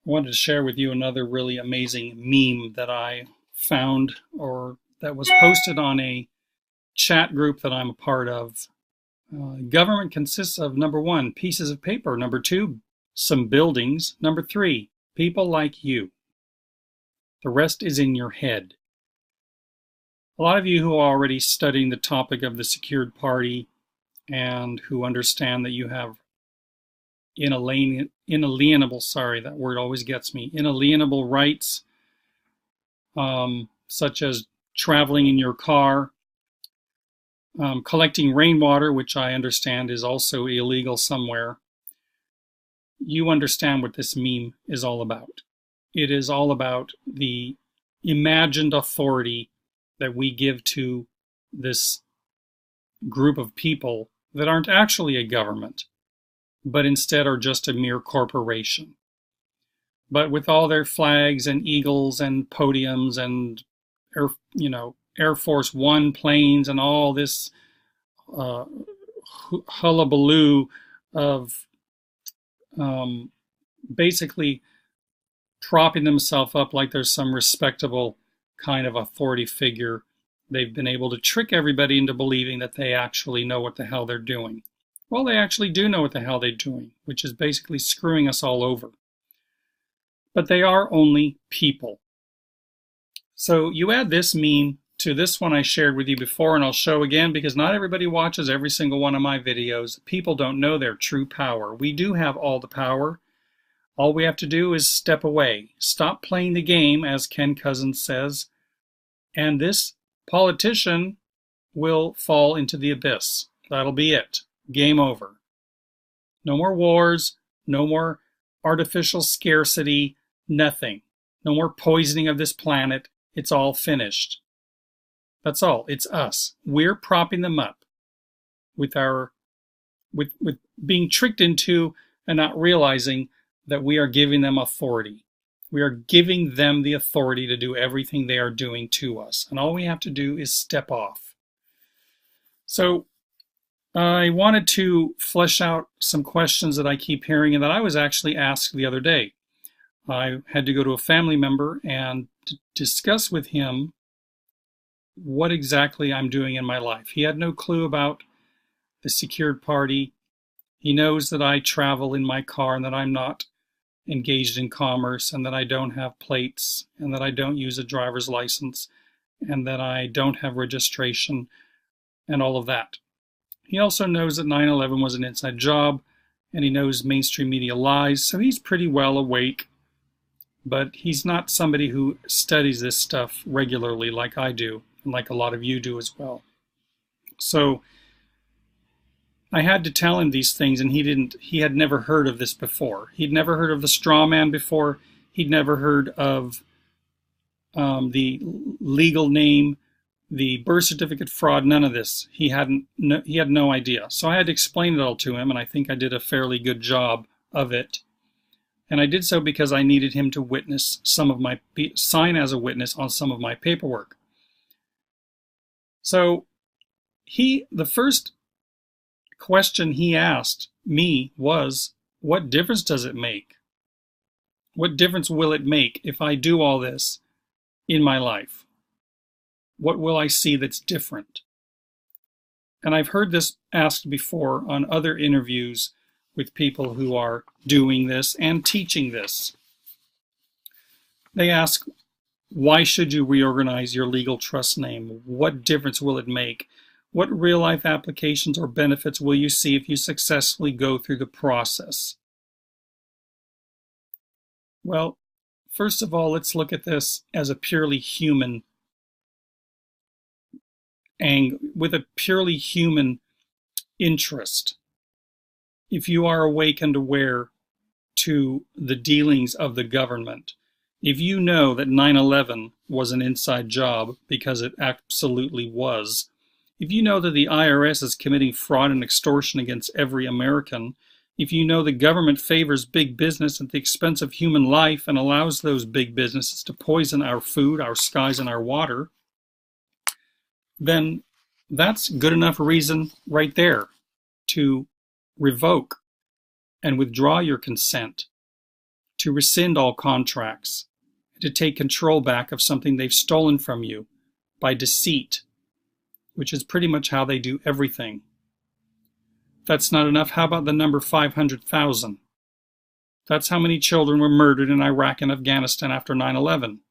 I wanted to share with you another really amazing meme that I found or that was posted on a chat group that I'm a part of. Government consists of number one, pieces of paper, number two, some buildings, number three, people like you. The rest is in your head. A lot of you who are already studying the topic of the secured party and who understand that you have inalienable, sorry, that word always gets me, inalienable rights, such as traveling in your car, collecting rainwater, which I understand is also illegal somewhere. You understand what this meme is all about. It is all about the imagined authority that we give to this group of people that aren't actually a government, but instead are just a mere corporation. But with all their flags and eagles and podiums and Air Force One planes and all this hullabaloo of basically propping themselves up like there's some respectable kind of authority figure, they've been able to trick everybody into believing that they actually know what the hell they're doing. Well, they actually do know what the hell they're doing, which is basically screwing us all over. But they are only people. So you add this meme to this one I shared with you before, and I'll show again because not everybody watches every single one of my videos. People don't know their true power. We do have all the power. All we have to do is step away. Stop playing the game, as Ken Cousins says, and this politician will fall into the abyss. That'll be it. Game over. No more wars, no more artificial scarcity, nothing. No more poisoning of this planet. It's all finished. That's all. It's us. We're propping them up with being tricked into and not realizing that we are giving them authority. We are giving them the authority to do everything they are doing to us. And all we have to do is step off. So I wanted to flesh out some questions that I keep hearing and that I was actually asked the other day. I had to go to a family member and discuss with him what exactly I'm doing in my life. He had no clue about the secured party. He knows that I travel in my car and that I'm not engaged in commerce and that I don't have plates and that I don't use a driver's license and that I don't have registration and all of that. He also knows that 9/11 was an inside job and he knows mainstream media lies, so he's pretty well awake, but he's not somebody who studies this stuff regularly like I do and like a lot of you do as well. So I had to tell him these things, and he had never heard of this before. He'd never heard of the straw man before. He'd never heard of the legal name, the birth certificate fraud, none of this. He had no idea. So I had to explain it all to him, and I think I did a fairly good job of it. And I did so because I needed him to witness sign as a witness on some of my paperwork. So the first question he asked me was, what difference does it make? What difference will it make if I do all this in my life? What will I see that's different? And I've heard this asked before on other interviews with people who are doing this and teaching this. They ask, why should you reorganize your legal trust name? What difference will it make? What real-life applications or benefits will you see if you successfully go through the process? Well, first of all, let's look at this as a purely human angle, with a purely human interest. If you are awake and aware to the dealings of the government, if you know that 9/11 was an inside job, because it absolutely was, if you know that the IRS is committing fraud and extortion against every American, if you know the government favors big business at the expense of human life and allows those big businesses to poison our food, our skies, and our water, then that's good enough reason right there to revoke and withdraw your consent to rescind all contracts, and to take control back of something they've stolen from you by deceit, which is pretty much how they do everything. If that's not enough, how about the number 500,000? That's how many children were murdered in Iraq and Afghanistan after 9/11,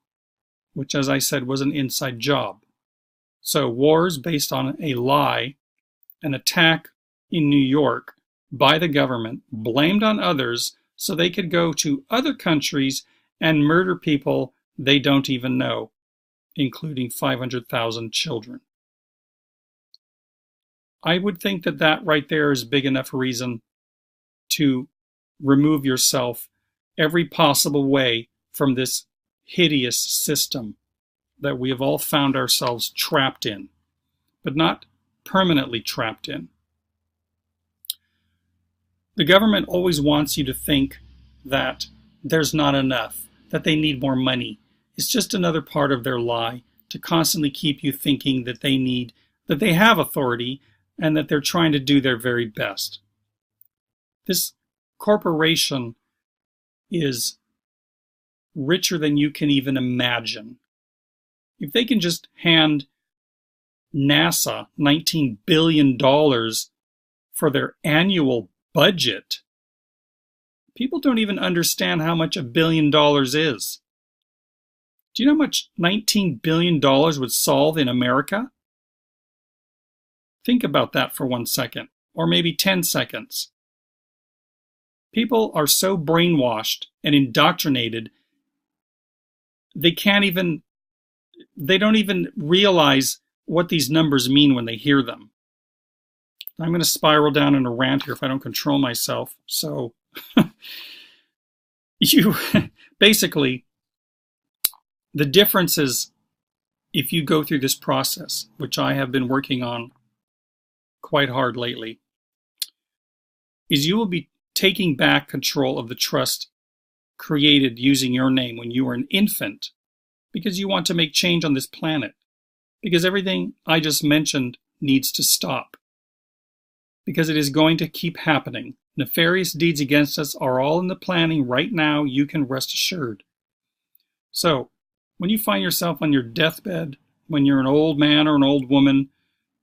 which, as I said, was an inside job. So wars based on a lie, an attack in New York by the government, blamed on others so they could go to other countries and murder people they don't even know, including 500,000 children. I would think that that right there is big enough reason to remove yourself every possible way from this hideous system that we have all found ourselves trapped in, but not permanently trapped in. The government always wants you to think that there's not enough, that they need more money. It's just another part of their lie to constantly keep you thinking that they have authority and that they're trying to do their very best. This corporation is richer than you can even imagine. If they can just hand NASA $19 billion for their annual budget, people don't even understand how much $1 billion is. Do you know how much $19 billion would solve in America? Think about that for 1 second, or maybe 10 seconds. People are so brainwashed and indoctrinated, they don't even realize what these numbers mean when they hear them. I'm going to spiral down in a rant here if I don't control myself. So, basically, the difference is, if you go through this process, which I have been working on quite hard lately, is you will be taking back control of the trust created using your name when you were an infant, because you want to make change on this planet, because everything I just mentioned needs to stop, because it is going to keep happening. Nefarious deeds against us are all in the planning right now, you can rest assured. So, when you find yourself on your deathbed, when you're an old man or an old woman,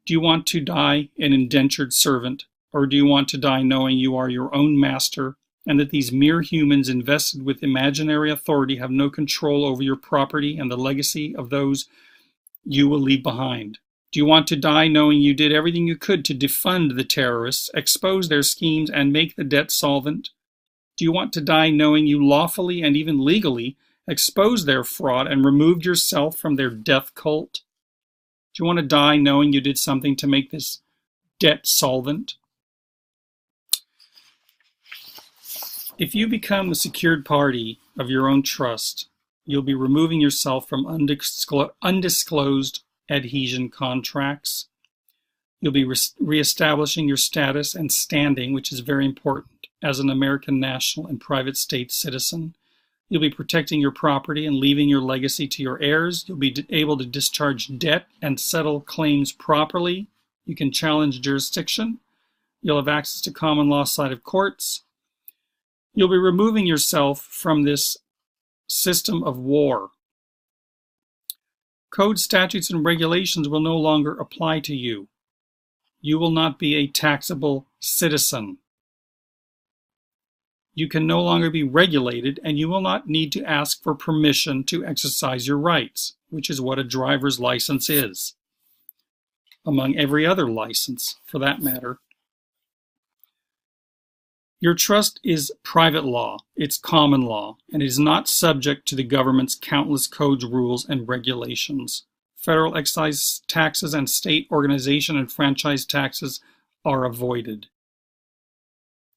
do you want to die an indentured servant, or do you want to die knowing you are your own master and that these mere humans invested with imaginary authority have no control over your property and the legacy of those you will leave behind? Do you want to die knowing you did everything you could to defund the terrorists, expose their schemes, and make the debt solvent? Do you want to die knowing you lawfully and even legally exposed their fraud and removed yourself from their death cult? Do you want to die knowing you did something to make this debt solvent? If you become the secured party of your own trust, you'll be removing yourself from undisclosed adhesion contracts. You'll be reestablishing your status and standing, which is very important, as an American national and private state citizen. You'll be protecting your property and leaving your legacy to your heirs. You'll be able to discharge debt and settle claims properly. You can challenge jurisdiction. You'll have access to common law side of courts. You'll be removing yourself from this system of war. Code, statutes, and regulations will no longer apply to you. You will not be a taxable citizen. You can no longer be regulated, and you will not need to ask for permission to exercise your rights, which is what a driver's license is, among every other license, for that matter. Your trust is private law, it's common law, and it is not subject to the government's countless codes, rules, and regulations. Federal excise taxes and state organization and franchise taxes are avoided.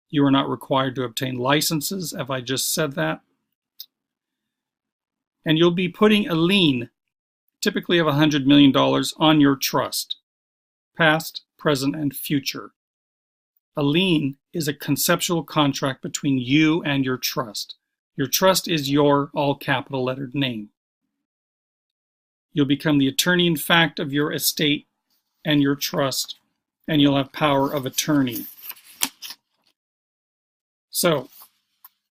You are not required to obtain licenses, if I just said that. And you'll be putting a lien, typically of $100 million, on your trust, past, present, and future. A lien is a conceptual contract between you and your trust. Your trust is your all-capital lettered name. You'll become the attorney in fact of your estate and your trust, and you'll have power of attorney. So,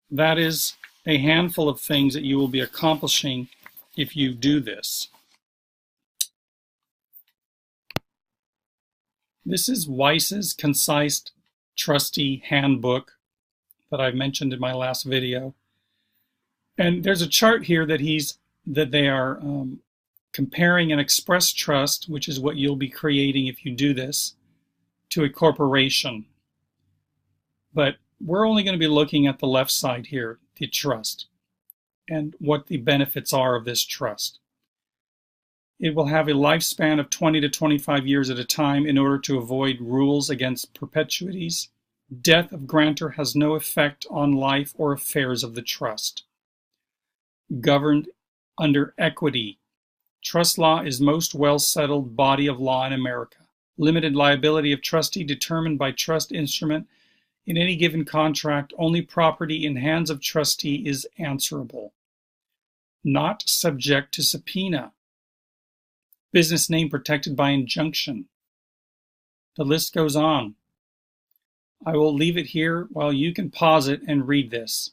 that is a handful of things that you will be accomplishing if you do this. This is Weiss's Concise Trustee Handbook that I mentioned in my last video. And there's a chart here that they are comparing an express trust, which is what you'll be creating if you do this, to a corporation. But we're only going to be looking at the left side here, the trust, and what the benefits are of this trust. It will have a lifespan of 20 to 25 years at a time in order to avoid rules against perpetuities. Death of grantor has no effect on life or affairs of the trust. Governed under equity. Trust law is most well-settled body of law in America. Limited liability of trustee determined by trust instrument. In any given contract, only property in hands of trustee is answerable. Not subject to subpoena. Business name protected by injunction. The list goes on. I will leave it here while you can pause it and read this,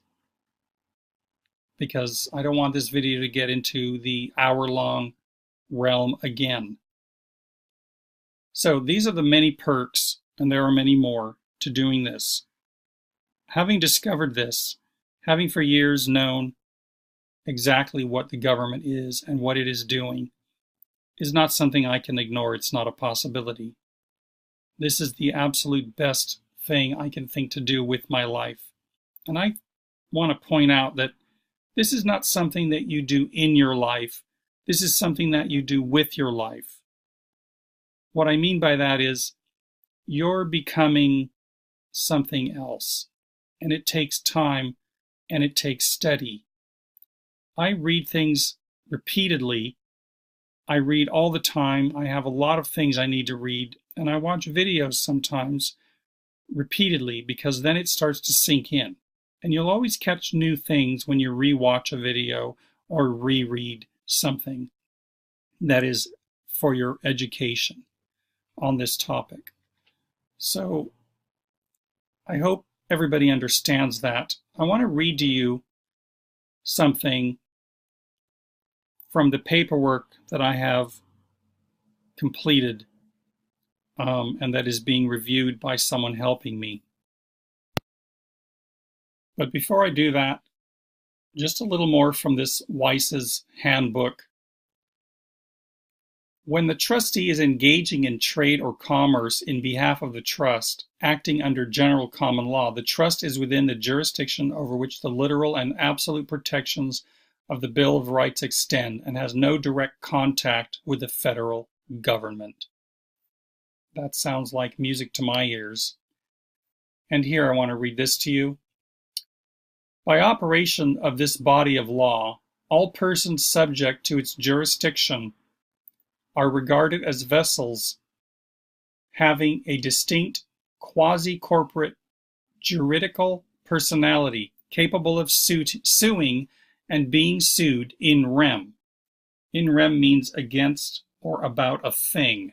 because I don't want this video to get into the hour-long realm again. So these are the many perks, and there are many more, to doing this. Having discovered this, having for years known exactly what the government is and what it is doing, is not something I can ignore. It's not a possibility. This is the absolute best thing I can think to do with my life. And I want to point out that this is not something that you do in your life. This is something that you do with your life. What I mean by that is you're becoming something else. And it takes time and it takes study. I read things repeatedly. I read all the time. I have a lot of things I need to read. And I watch videos sometimes repeatedly because then it starts to sink in. And you'll always catch new things when you rewatch a video or reread something that is for your education on this topic. So I hope everybody understands that. I want to read to you something from the paperwork that I have completed and that is being reviewed by someone helping me. But before I do that, just a little more from this Weiss's handbook. When the trustee is engaging in trade or commerce in behalf of the trust, acting under general common law, the trust is within the jurisdiction over which the literal and absolute protections of the Bill of Rights extend and has no direct contact with the federal government. That sounds like music to my ears. And here I want to read this to you. By operation of this body of law, all persons subject to its jurisdiction are regarded as vessels having a distinct quasi-corporate juridical personality capable of suing and being sued in rem. In rem means against or about a thing.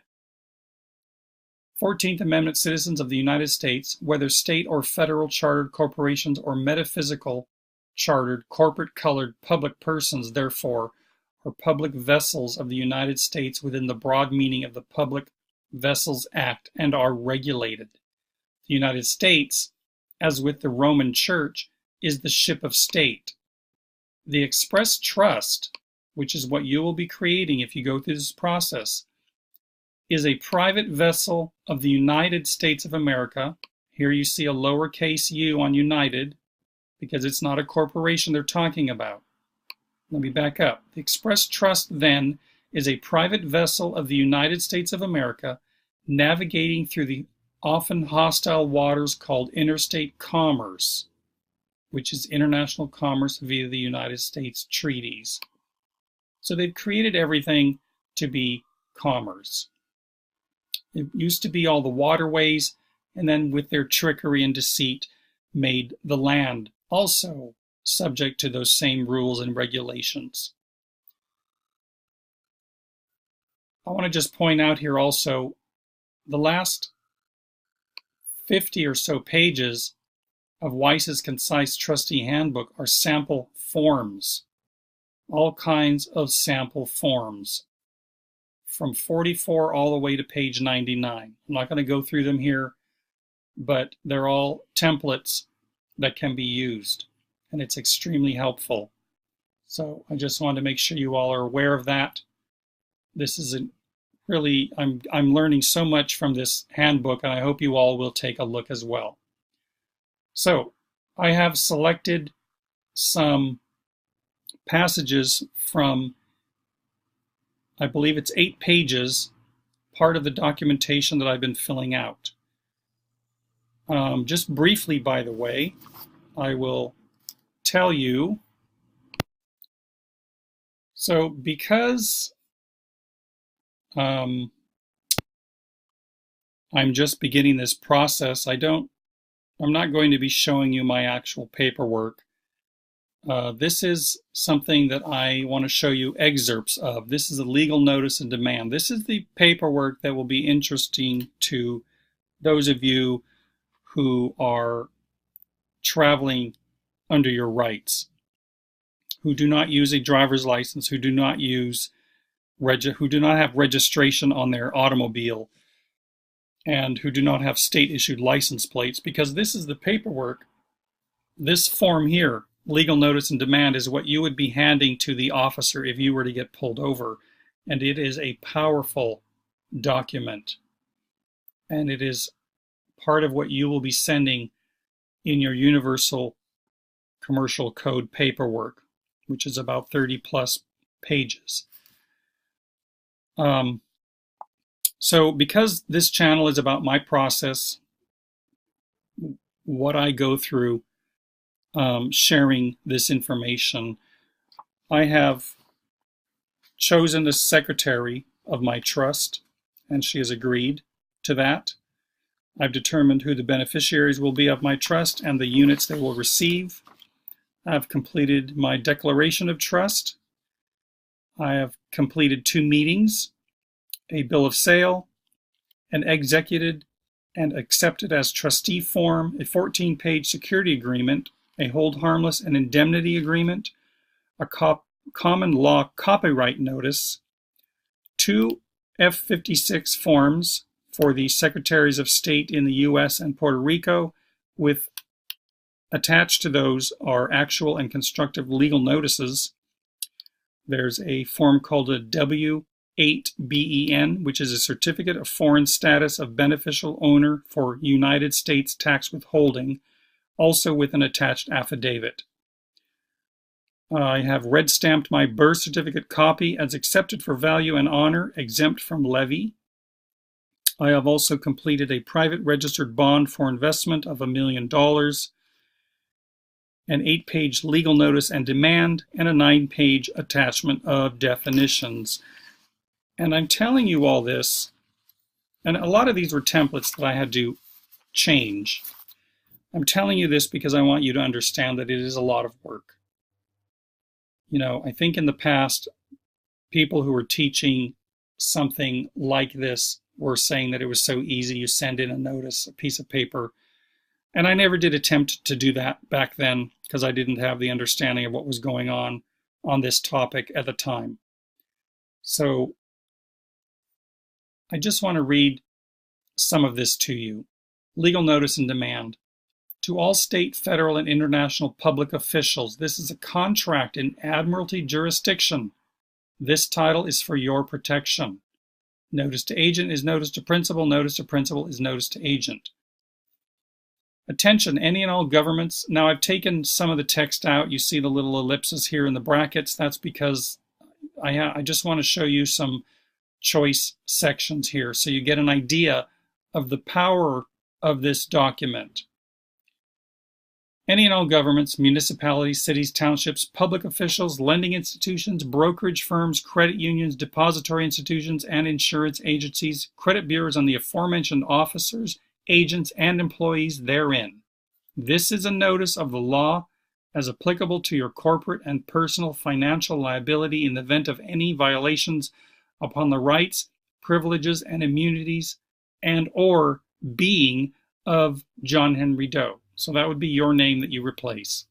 14th Amendment citizens of the United States, whether state or federal chartered corporations or metaphysical chartered corporate colored public persons, therefore, are public vessels of the United States within the broad meaning of the Public Vessels Act and are regulated. The United States, as with the Roman Church, is the ship of state. The express trust, which is what you will be creating if you go through this process, is a private vessel of the United States of America. Here you see a lowercase u on United because it's not a corporation they're talking about. Let me back up. The express trust, then, is a private vessel of the United States of America navigating through the often hostile waters called interstate commerce, which is international commerce via the United States treaties. So they've created everything to be commerce. It used to be all the waterways, and then with their trickery and deceit made the land also subject to those same rules and regulations. I want to just point out here also, the last 50 or so pages of Weiss's Concise Trustee Handbook are sample forms. All kinds of sample forms, from 44 all the way to page 99. I'm not going to go through them here, but they're all templates that can be used, and it's extremely helpful. So I just wanted to make sure you all are aware of that. This is really, I'm learning so much from this handbook, and I hope you all will take a look as well. So I have selected some passages from, I believe it's 8 pages, part of the documentation that I've been filling out. Just briefly, by the way, I will tell you. So because I'm just beginning this process, I'm not going to be showing you my actual paperwork. This is something that I want to show you excerpts of. This is a legal notice and demand. This is the paperwork that will be interesting to those of you who are traveling under your rights, who do not use a driver's license, who do not have registration on their automobile, and who do not have state-issued license plates, because this is the paperwork. This form here, legal notice and demand, is what you would be handing to the officer if you were to get pulled over. And it is a powerful document. And it is part of what you will be sending in your Universal Commercial Code paperwork, which is about 30 plus pages. So because this channel is about my process, what I go through, sharing this information, I have chosen the secretary of my trust, and she has agreed to that. I've determined who the beneficiaries will be of my trust and the units they will receive. I've completed my declaration of trust. I have completed 2 meetings, a bill of sale, an executed and accepted as trustee form, a 14-page security agreement, a hold harmless and indemnity agreement, a common law copyright notice, 2 F-56 forms for the Secretaries of State in the U.S. and Puerto Rico, with attached to those are actual and constructive legal notices. There's a form called a W-8BEN, which is a Certificate of Foreign Status of Beneficial Owner for United States Tax Withholding, also with an attached affidavit. I have red stamped my birth certificate copy as accepted for value and honor, exempt from levy. I have also completed a private registered bond for investment of $1 million, an 8-page legal notice and demand, and a 9-page attachment of definitions. And I'm telling you all this, and a lot of these were templates that I had to change. I'm telling you this because I want you to understand that it is a lot of work. You know, I think in the past, people who were teaching something like this were saying that it was so easy. You send in a notice, a piece of paper. And I never did attempt to do that back then because I didn't have the understanding of what was going on this topic at the time. So I just want to read some of this to you. Legal notice and demand. To all state, federal, and international public officials, this is a contract in admiralty jurisdiction. This title is for your protection. Notice to agent is notice to principal. Notice to principal is notice to agent. Attention, any and all governments. Now I've taken some of the text out. You see the little ellipses here in the brackets. That's because I just want to show you some choice sections here so you get an idea of the power of this document. Any and all governments, municipalities, cities, townships, public officials, lending institutions, brokerage firms, credit unions, depository institutions, and insurance agencies, credit bureaus, and the aforementioned officers, agents, and employees therein. This is a notice of the law as applicable to your corporate and personal financial liability in the event of any violations upon the rights, privileges, and immunities and or being of John Henry Doe. So that would be your name that you replace.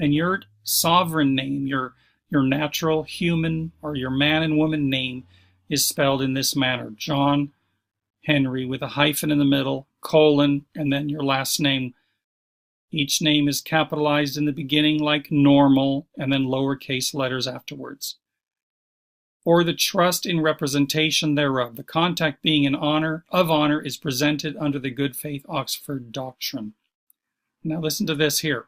And your sovereign name, your natural human or your man and woman name is spelled in this manner. John Henry with a hyphen in the middle, colon, and then your last name. Each name is capitalized in the beginning like normal, and then lowercase letters afterwards. Or the trust in representation thereof. The contact being in honor is presented under the good faith Oxford doctrine. Now listen to this here.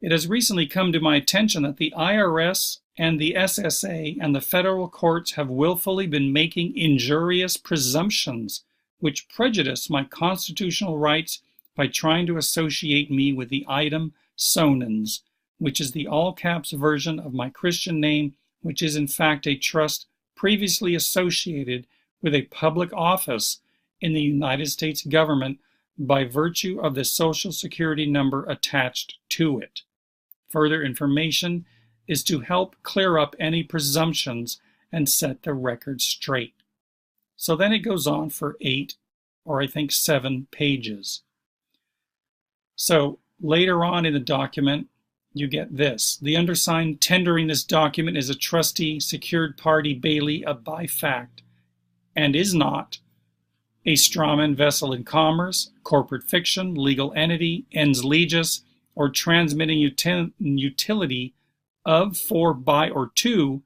It has recently come to my attention that the IRS and the SSA and the federal courts have willfully been making injurious presumptions which prejudice my constitutional rights by trying to associate me with the item sonans, which is the all-caps version of my Christian name, which is in fact a trust previously associated with a public office in the United States government by virtue of the Social Security number attached to it. Further information is to help clear up any presumptions and set the record straight. So then it goes on for 8 or I think 7 pages. So later on in the document, you get this. The undersigned tendering this document is a trustee, secured party, bailee, by fact, and is not a strawman vessel in commerce, corporate fiction, legal entity, ens legis, or transmitting utility of, for, by, or to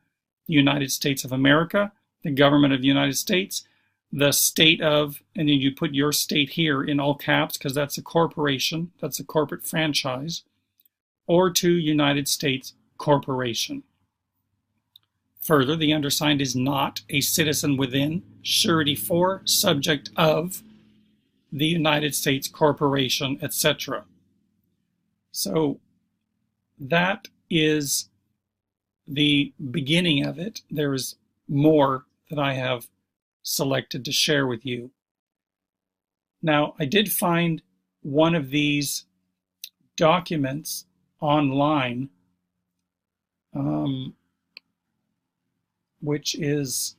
the United States of America, the government of the United States, the state of, and then you put your state here in all caps because that's a corporation, that's a corporate franchise, or to United States Corporation. Further, the undersigned is not a citizen within, surety for, subject of the United States Corporation, etc. So that is the beginning of it. There is more that I have selected to share with you. Now, I did find one of these documents online, which is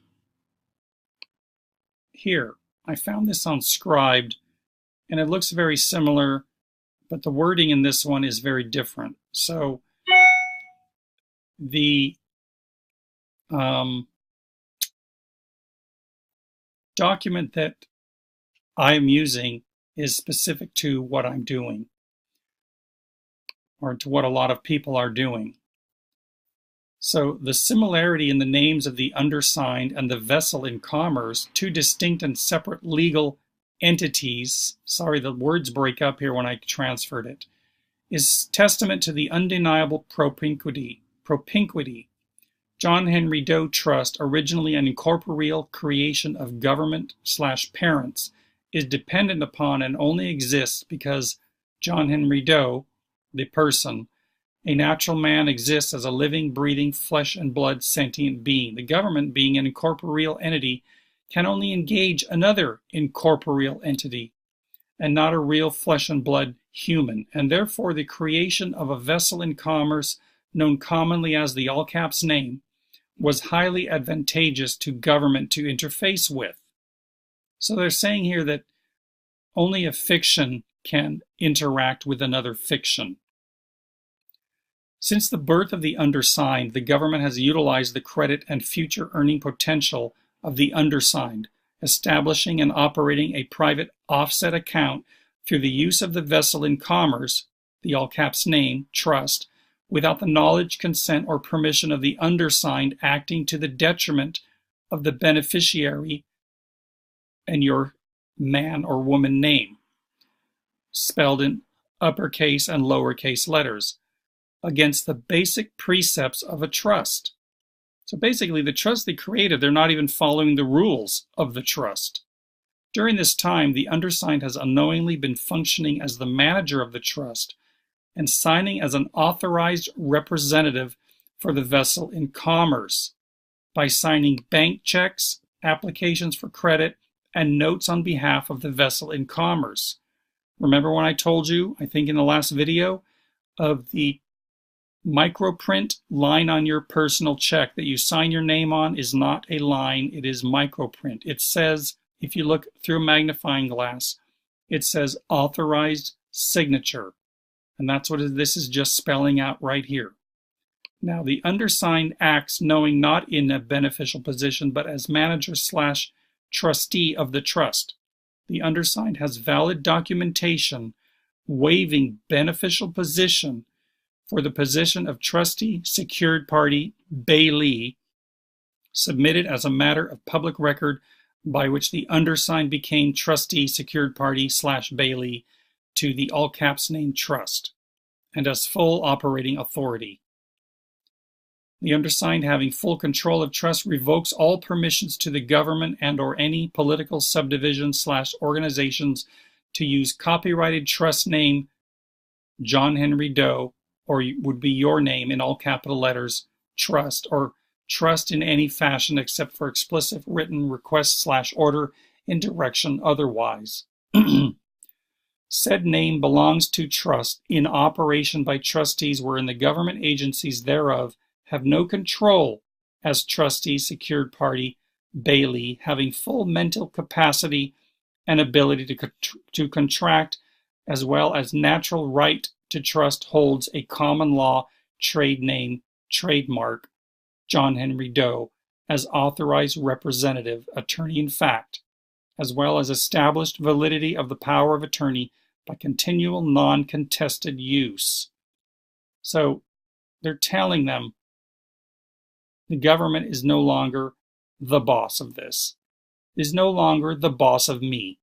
here. I found this on Scribd, and it looks very similar, but the wording in this one is very different. So the document that I am using is specific to what I'm doing, or to what a lot of people are doing. So the similarity in the names of the undersigned and the vessel in commerce, two distinct and separate legal entities, sorry, the words break up here when I transferred it, is testament to the undeniable propinquity. John Henry Doe Trust, originally an incorporeal creation of government/parents, is dependent upon and only exists because John Henry Doe, the person, a natural man, exists as a living, breathing, flesh and blood sentient being. The government, being an incorporeal entity, can only engage another incorporeal entity, and not a real flesh and blood human, and therefore the creation of a vessel in commerce, known commonly as the all-caps name, was highly advantageous to government to interface with. So they're saying here that only a fiction can interact with another fiction. Since the birth of the undersigned, the government has utilized the credit and future earning potential of the undersigned, establishing and operating a private offset account through the use of the vessel in commerce, the all-caps name, trust, without the knowledge, consent, or permission of the undersigned, acting to the detriment of the beneficiary and your man or woman name, spelled in uppercase and lowercase letters, against the basic precepts of a trust. So basically, the trust they created, they're not even following the rules of the trust. During this time, the undersigned has unknowingly been functioning as the manager of the trust and signing as an authorized representative for the vessel in commerce by signing bank checks, applications for credit, and notes on behalf of the vessel in commerce. Remember when I told you, I think in the last video, of the microprint line on your personal check that you sign your name on is not a line, it is microprint. It says, if you look through a magnifying glass, it says authorized signature. And that's what this is just spelling out right here. Now, the undersigned acts knowing not in a beneficial position, but as manager/trustee of the trust. The undersigned has valid documentation waiving beneficial position for the position of trustee, secured party, bailee, submitted as a matter of public record by which the undersigned became trustee, secured party / bailee to the all caps named trust, and as full operating authority. The undersigned, having full control of trust, revokes all permissions to the government and or any political subdivision / organizations to use copyrighted trust name John Henry Doe, or would be your name in all capital letters, trust, or trust in any fashion except for explicit written request / order in direction otherwise. Said name belongs to trust in operation by trustees wherein the government agencies thereof have no control as trustee, secured party, bailee, having full mental capacity and ability to contract, as well as natural right to trust, holds a common law trade name, trademark, John Henry Doe, as authorized representative, attorney in fact, as well as established validity of the power of attorney by continual non-contested use. So they're telling them the government is no longer the boss of this, is no longer the boss of me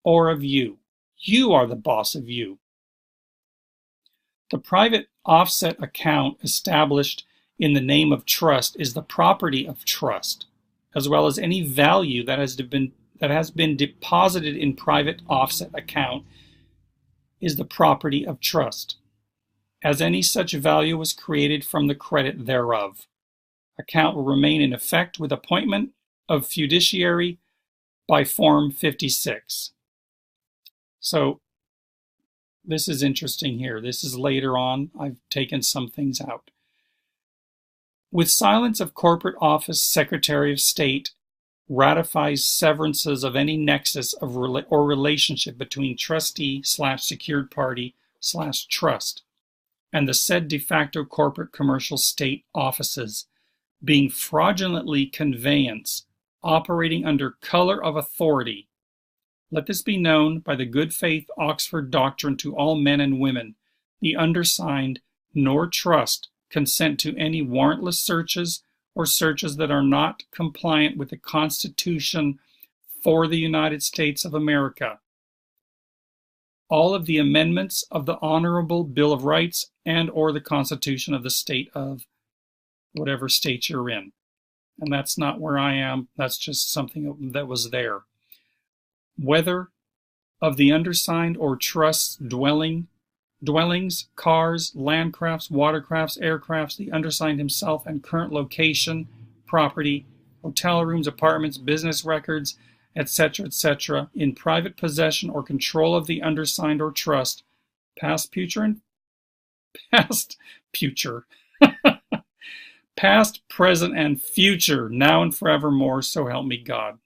or of you. You are the boss of you. The private offset account established in the name of trust is the property of trust, as well as any value that has been deposited in private offset account is the property of trust, as any such value was created from the credit thereof. Account will remain in effect with appointment of fiduciary by Form 56. So this is interesting here. This is later on. I've taken some things out. With silence of corporate office, Secretary of State ratifies severances of any nexus of or relationship between trustee / secured party / trust and the said de facto corporate commercial state offices, being fraudulently conveyance, operating under color of authority. Let this be known by the good faith Oxford doctrine to all men and women. The undersigned nor trust consent to any warrantless searches or searches that are not compliant with the Constitution for the United States of America. All of the amendments of the Honorable Bill of Rights and or the Constitution of the state of whatever state you're in. And that's not where I am. That's just something that was there. Whether of the undersigned or trust's dwellings, cars, landcrafts, watercrafts, aircrafts, the undersigned himself and current location, property, hotel rooms, apartments, business records, etc., in private possession or control of the undersigned or trust, past, present, and future, now and forevermore, so help me God.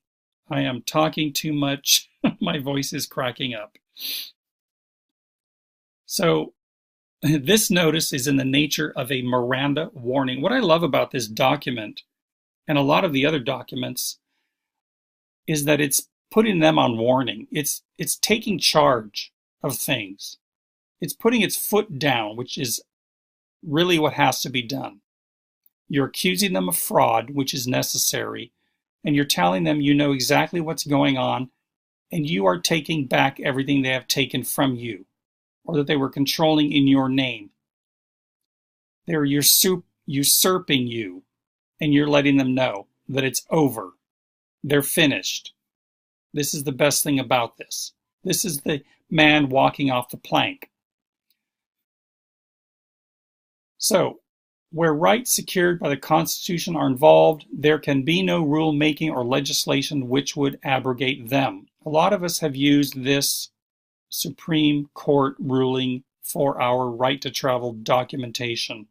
I am talking too much. My voice is cracking up. So this notice is in the nature of a Miranda warning. What I love about this document and a lot of the other documents is that it's putting them on warning. It's taking charge of things. It's putting its foot down, which is really what has to be done. You're accusing them of fraud, which is necessary, and you're telling them you know exactly what's going on, and you are taking back everything they have taken from you, or that they were controlling in your name. They're usurping you, and you're letting them know that it's over. They're finished. This is the best thing about this. This is the man walking off the plank. So, where rights secured by the Constitution are involved, there can be no rule making or legislation which would abrogate them. A lot of us have used this Supreme Court ruling for our right to travel documentation.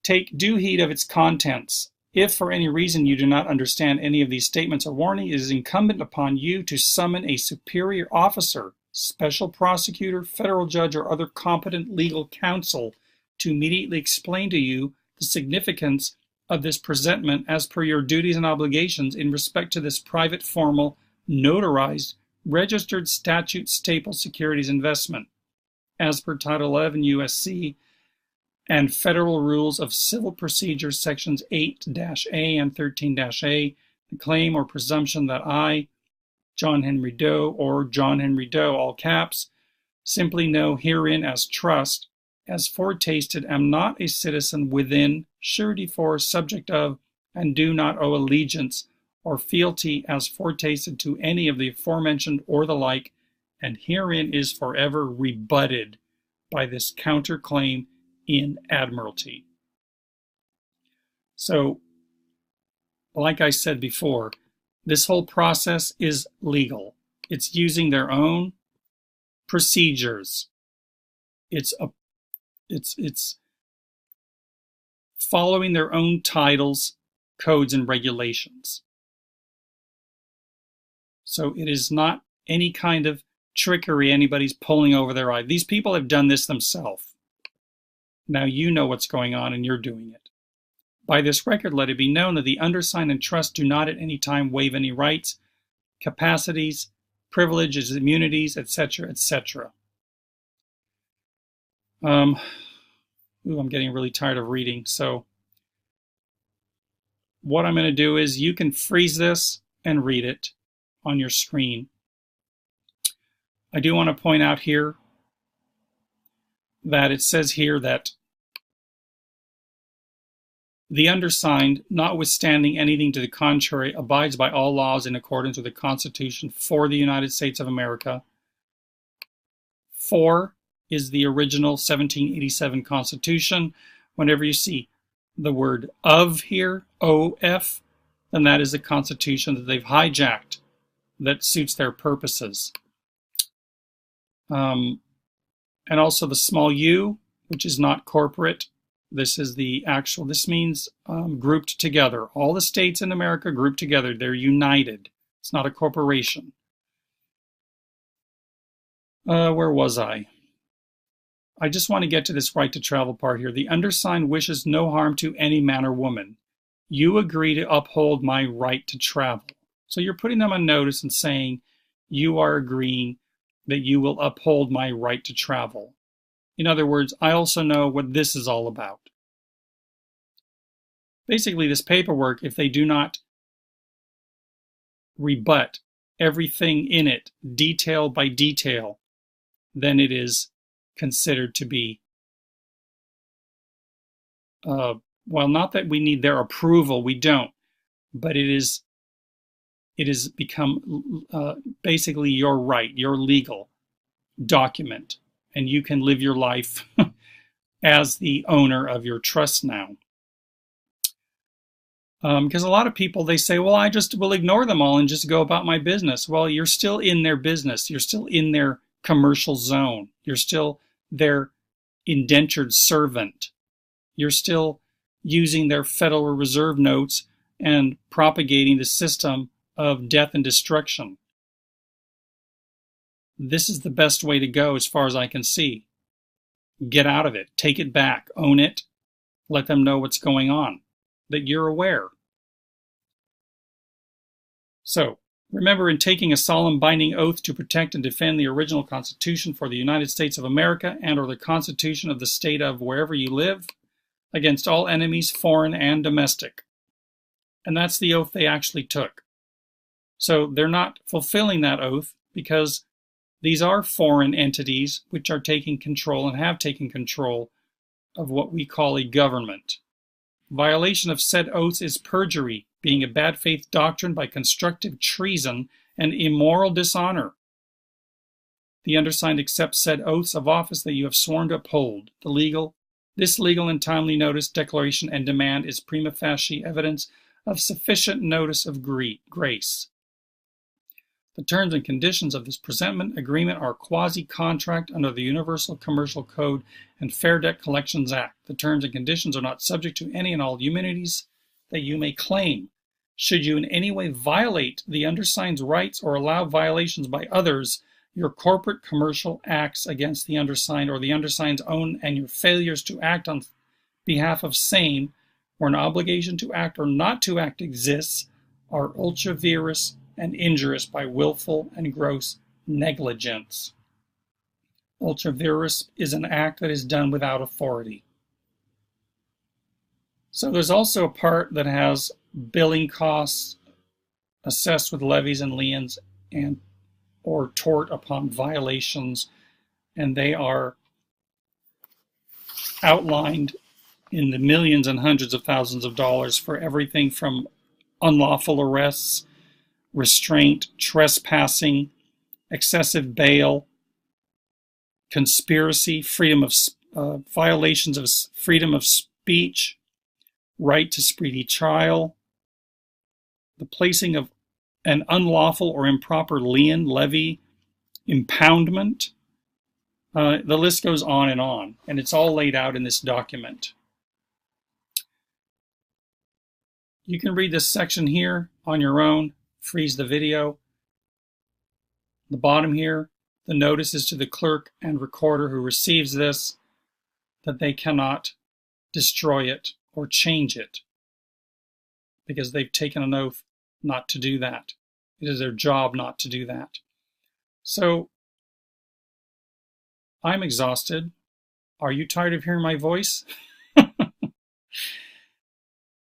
Take due heed of its contents. If for any reason you do not understand any of these statements or warning, it is incumbent upon you to summon a superior officer special prosecutor, federal judge, or other competent legal counsel to immediately explain to you the significance of this presentment as per your duties and obligations in respect to this private, formal, notarized, registered statute staple securities investment, as per Title 11 U.S.C. and Federal Rules of Civil Procedure, Sections 8-A and 13-A, the claim or presumption that I, John Henry Doe, or John Henry Doe, all caps, simply know herein as trust, as foretasted, am not a citizen within, surety for, subject of, and do not owe allegiance or fealty as foretasted to any of the aforementioned or the like, and herein is forever rebutted by this counterclaim in admiralty. So, like I said before, this whole process is legal. It's using their own procedures. It's following their own titles, codes, and regulations. So it is not any kind of trickery anybody's pulling over their eye. These people have done this themselves. Now you know what's going on and you're doing it. By this record, let it be known that the undersigned and trust do not at any time waive any rights, capacities, privileges, immunities, etc., etc. I'm getting really tired of reading, so what I'm going to do is you can freeze this and read it on your screen. I do want to point out here that it says here that the undersigned, notwithstanding anything to the contrary, abides by all laws in accordance with the Constitution for the United States of America. 4 is the original 1787 Constitution. Whenever you see the word of here, O-F, then that is the Constitution that they've hijacked that suits their purposes. And also the small u, which is not corporate. This is the actual, this means grouped together. All the states in America grouped together. They're united. It's not a corporation. Where was I? I just want to get to this right to travel part here. The undersigned wishes no harm to any man or woman. You agree to uphold my right to travel. So you're putting them on notice and saying you are agreeing that you will uphold my right to travel. In other words, I also know what this is all about. Basically, this paperwork, if they do not rebut everything in it, detail by detail, then it is considered to be, well, not that we need their approval, we don't, but it is become basically your right, your legal document, and you can live your life as the owner of your trust now. Because a lot of people, they say, well, I just will ignore them all and just go about my business. Well, you're still in their business. You're still in their commercial zone. You're still their indentured servant. You're still using their Federal Reserve notes and propagating the system of death and destruction. This is the best way to go as far as I can see. Get out of it. Take it back. Own it. Let them know what's going on, that you're aware. So, remember, in taking a solemn binding oath to protect and defend the original Constitution for the United States of America and or the Constitution of the state of wherever you live, against all enemies, foreign and domestic. And that's the oath they actually took. So they're not fulfilling that oath because these are foreign entities which are taking control and have taken control of what we call a government. Violation of said oaths is perjury, being a bad faith doctrine by constructive treason and immoral dishonor. The undersigned accepts said oaths of office that you have sworn to uphold. This legal and timely notice, declaration, and demand is prima facie evidence of sufficient notice of grace. The terms and conditions of this presentment agreement are quasi-contract under the Universal Commercial Code and Fair Debt Collections Act. The terms and conditions are not subject to any and all immunities that you may claim. Should you in any way violate the undersigned's rights or allow violations by others, your corporate commercial acts against the undersigned or the undersigned's own, and your failures to act on behalf of same, where an obligation to act or not to act exists, are ultra-virus and injurious by willful and gross negligence. Ultra-virus is an act that is done without authority. So there's also a part that has billing costs assessed with levies and liens and or tort upon violations, and they are outlined in the millions and hundreds of thousands of dollars for everything from unlawful arrests, restraint, trespassing, excessive bail, conspiracy, violations of freedom of speech, right to speedy trial, the placing of an unlawful or improper lien, levy, impoundment. The list goes on, and it's all laid out in this document. You can read this section here on your own, freeze the video. The bottom here, the notice is to the clerk and recorder who receives this that they cannot destroy it or change it because they've taken an oath not to do that. It is their job not to do that. So, I'm exhausted. Are you tired of hearing my voice?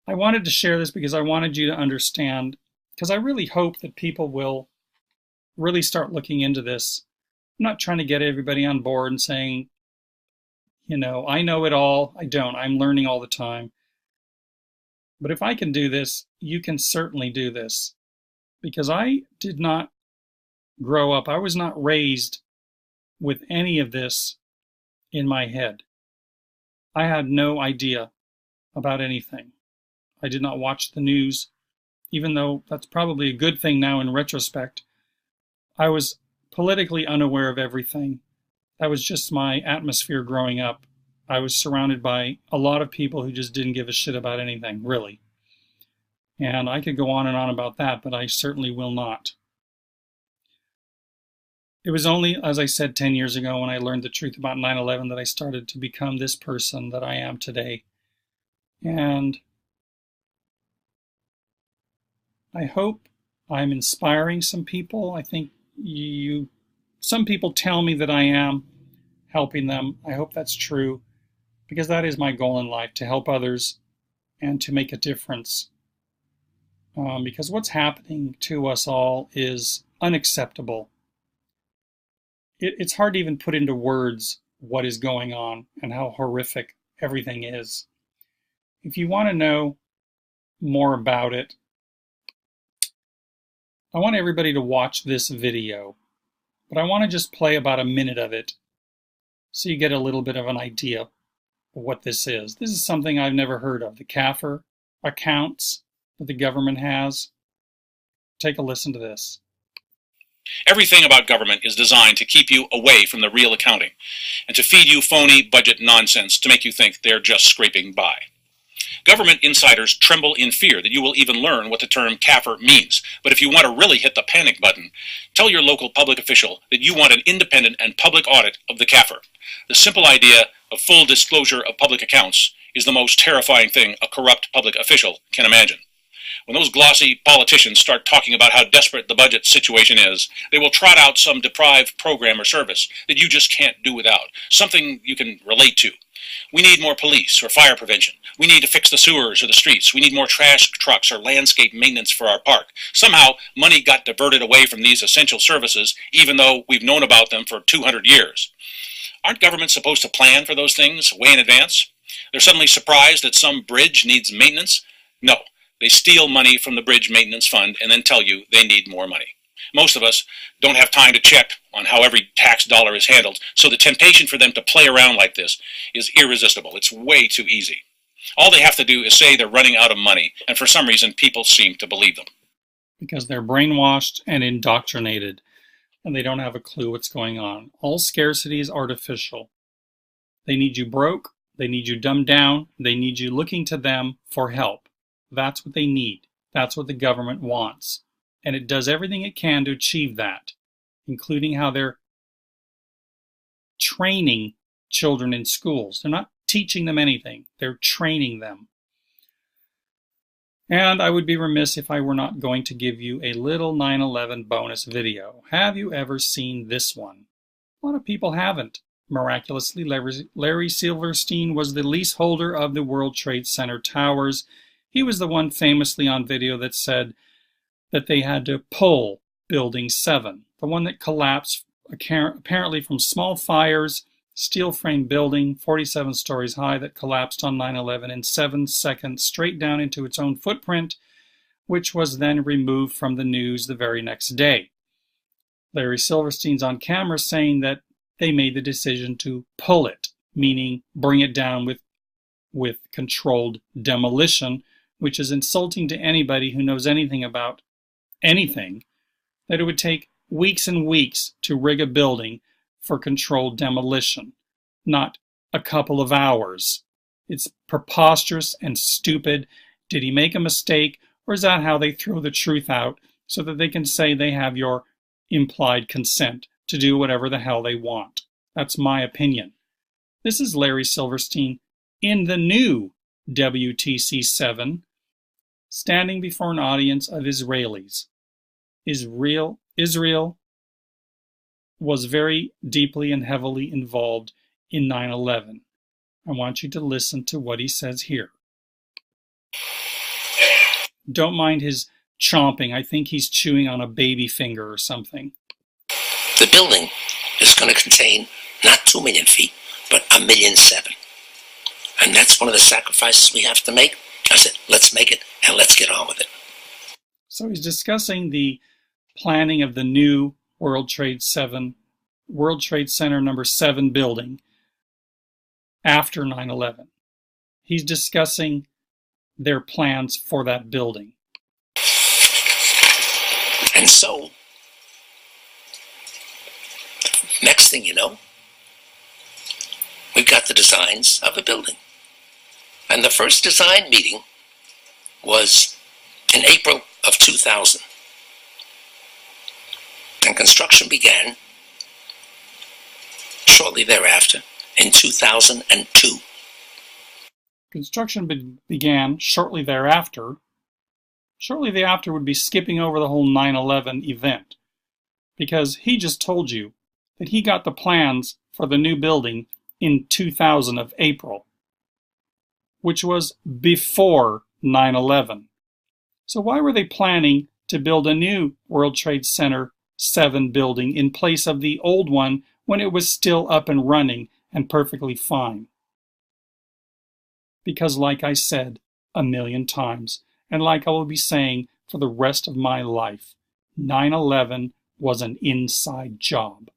I wanted to share this because I wanted you to understand, because I really hope that people will really start looking into this. I'm not trying to get everybody on board and saying, I know it all. I don't. I'm learning all the time. But if I can do this, you can certainly do this. Because I did not grow up, I was not raised with any of this in my head. I had no idea about anything. I did not watch the news, even though that's probably a good thing now in retrospect. I was politically unaware of everything. That was just my atmosphere growing up. I was surrounded by a lot of people who just didn't give a shit about anything, really. And I could go on and on about that, but I certainly will not. It was only, as I said, 10 years ago when I learned the truth about 9/11 that I started to become this person that I am today. And I hope I'm inspiring some people. I think some people tell me that I am helping them. I hope that's true, because that is my goal in life, to help others and to make a difference. Because what's happening to us all is unacceptable. It's hard to even put into words what is going on and how horrific everything is. If you want to know more about it, I want everybody to watch this video, but I want to just play about a minute of it so you get a little bit of an idea of what this is. This is something I've never heard of, the CAFR accounts that the government has. Take a listen to this. Everything about government is designed to keep you away from the real accounting and to feed you phony budget nonsense to make you think they're just scraping by. Government insiders tremble in fear that you will even learn what the term CAFR means. But if you want to really hit the panic button, tell your local public official that you want an independent and public audit of the CAFR. The simple idea of full disclosure of public accounts is the most terrifying thing a corrupt public official can imagine. When those glossy politicians start talking about how desperate the budget situation is, they will trot out some deprived program or service that you just can't do without, something you can relate to. We need more police or fire prevention. We need to fix the sewers or the streets. We need more trash trucks or landscape maintenance for our park. Somehow, money got diverted away from these essential services, even though we've known about them for 200 years. Aren't governments supposed to plan for those things way in advance? They're suddenly surprised that some bridge needs maintenance? No. They steal money from the bridge maintenance fund and then tell you they need more money. Most of us don't have time to check on how every tax dollar is handled, so the temptation for them to play around like this is irresistible. It's way too easy. All they have to do is say they're running out of money, and for some reason people seem to believe them. Because they're brainwashed and indoctrinated, and they don't have a clue what's going on. All scarcity is artificial. They need you broke, they need you dumbed down, they need you looking to them for help. That's what they need. That's what the government wants. And it does everything it can to achieve that. including how they're training children in schools. They're not teaching them anything. They're training them. And I would be remiss if I were not going to give you a little 9/11 bonus video. Have you ever seen this one? A lot of people haven't. Miraculously, Larry Silverstein was the leaseholder of the World Trade Center towers. He was the one famously on video that said that they had to pull Building 7, the one that collapsed apparently from small fires, steel frame building, 47 stories high, that collapsed on 9/11 in 7 seconds straight down into its own footprint, which was then removed from the news the very next day. Larry Silverstein's on camera saying that they made the decision to pull it, meaning bring it down with controlled demolition, which is insulting to anybody who knows anything about anything, that it would take weeks and weeks to rig a building for controlled demolition, not a couple of hours. It's preposterous and stupid. Did he make a mistake, or is that how they throw the truth out so that they can say they have your implied consent to do whatever the hell they want? That's my opinion. This is Larry Silverstein in the new WTC-7, standing before an audience of Israelis. Israel was very deeply and heavily involved in 9/11. I want you to listen to what he says here. Don't mind his chomping. I think he's chewing on a baby finger or something. The building is going to contain not 2 million feet, but 1.7 million. And that's one of the sacrifices we have to make. I said, let's make it and let's get on with it. So he's discussing the planning of the new World Trade Center number 7 building after 9/11. He's discussing their plans for that building. And so, next thing you know, we've got the designs of a building. And the first design meeting was in April of 2000. And construction began shortly thereafter in 2002. Construction began shortly thereafter. Shortly thereafter would be skipping over the whole 9/11 event, because he just told you that he got the plans for the new building in 2000 of April, which was before 9/11. So why were they planning to build a new World Trade Center 7 building in place of the old one when it was still up and running and perfectly fine? Because, like I said 1,000,000 times, and like I will be saying for the rest of my life, 9/11 was an inside job.